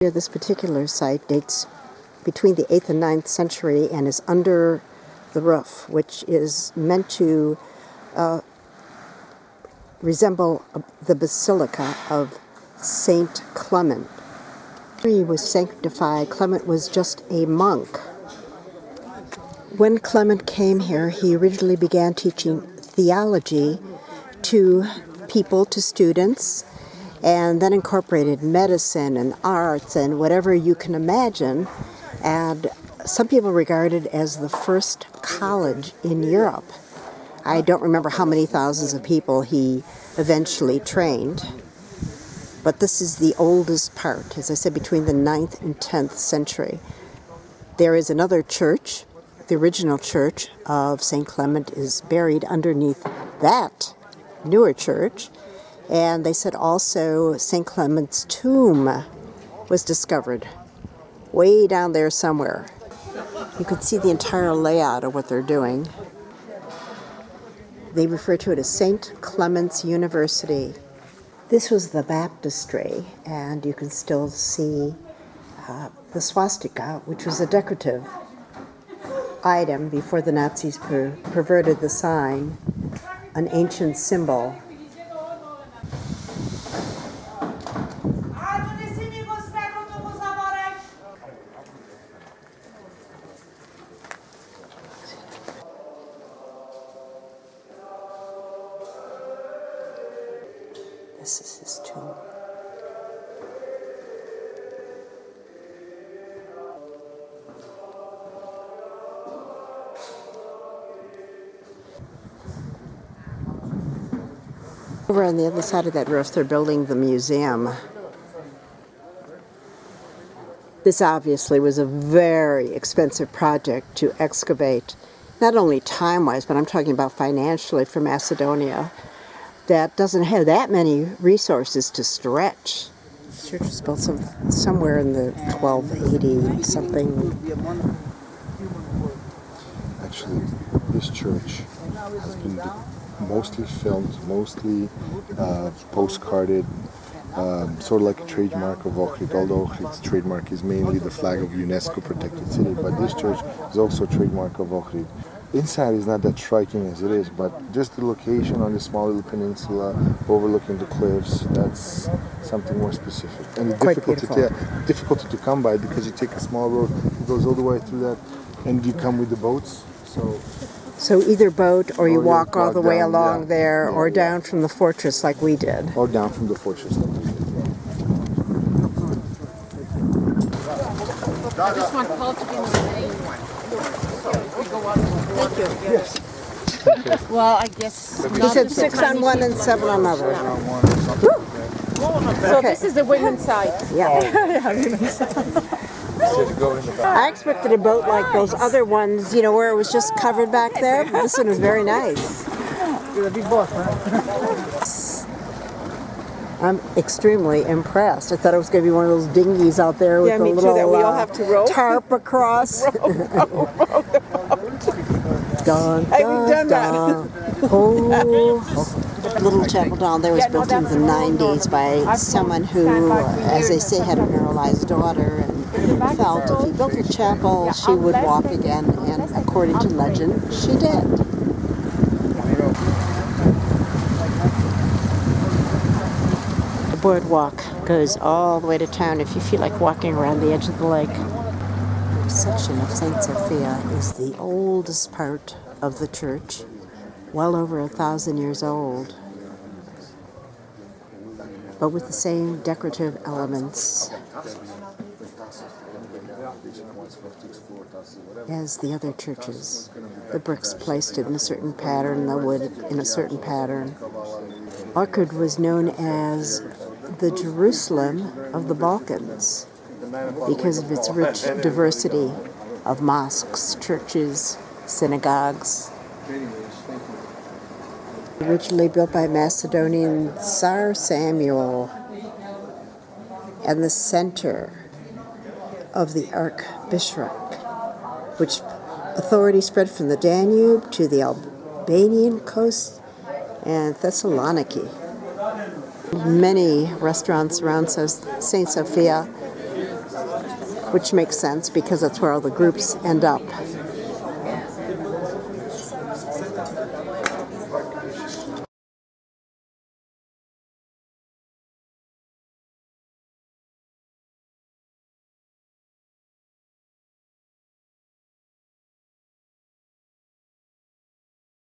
This particular site dates between the 8th and 9th century and is under the roof, which is meant to resemble the Basilica of Saint Clement. He was sanctified. Clement was just a monk. When Clement came here, he originally began teaching theology to people, to students, and then incorporated medicine and arts and whatever you can imagine. And some people regard it as the first college in Europe. I don't remember how many thousands of people he eventually trained, but this is the oldest part, as I said, between the 9th and 10th century. There is another church. The original church of St. Clement is buried underneath that newer church. And they said also St. Clement's tomb was discovered way down there somewhere. You can see the entire layout of what they're doing. They refer to it as St. Clement's University. This was the baptistry, and you can still see the swastika, which was a decorative item before the Nazis perverted the sign, an ancient symbol. This is his tomb. Over on the other side of that roof, they're building the museum. This obviously was a very expensive project to excavate, not only time-wise, but I'm talking about financially for Macedonia. That doesn't have that many resources to stretch. The church was built somewhere in the 1280 something. Actually, this church has been mostly filmed, mostly postcarded, sort of like a trademark of Ohrid, although Ohrid's trademark is mainly the flag of UNESCO protected city, but this church is also a trademark of Ohrid. Inside is not that striking as it is, but just the location on the small little peninsula overlooking the cliffs, that's something more specific. And the difficulty to come by because you take a small road, it goes all the way through that, and you come with the boats. So either boat or you walk all the way along there, or down from the fortress like we did. Or down from the fortress like we did. I just want Paul to be in the way. Thank you. Yes. Well, I guess. He said 6 on one and 7 on another. So this is the women's side. Yeah. I expected a boat like those other ones, you know, where it was just covered back there. But this one was very nice. I'm extremely impressed. I thought it was going to be one of those dinghies out there with a little that we all have to row. tarp across. Dun, Have you done that? Oh, little chapel down there was built in the 90s by someone who, as they say, had a paralyzed daughter and felt if he built a chapel, she would walk again, and according to legend, she did. The boardwalk goes all the way to town if you feel like walking around the edge of the lake. This section of St. Sophia is the oldest part of the church, well over 1,000 years old, but with the same decorative elements as the other churches. The bricks placed in a certain pattern, the wood in a certain pattern. Ohrid was known as the Jerusalem of the Balkans because of its rich diversity of mosques, churches, synagogues. Originally built by Macedonian Tsar Samuel, and the center of the archbishopric, which authority spread from the Danube to the Albanian coast and Thessaloniki. Many restaurants around St. Sophia which makes sense because that's where all the groups end up.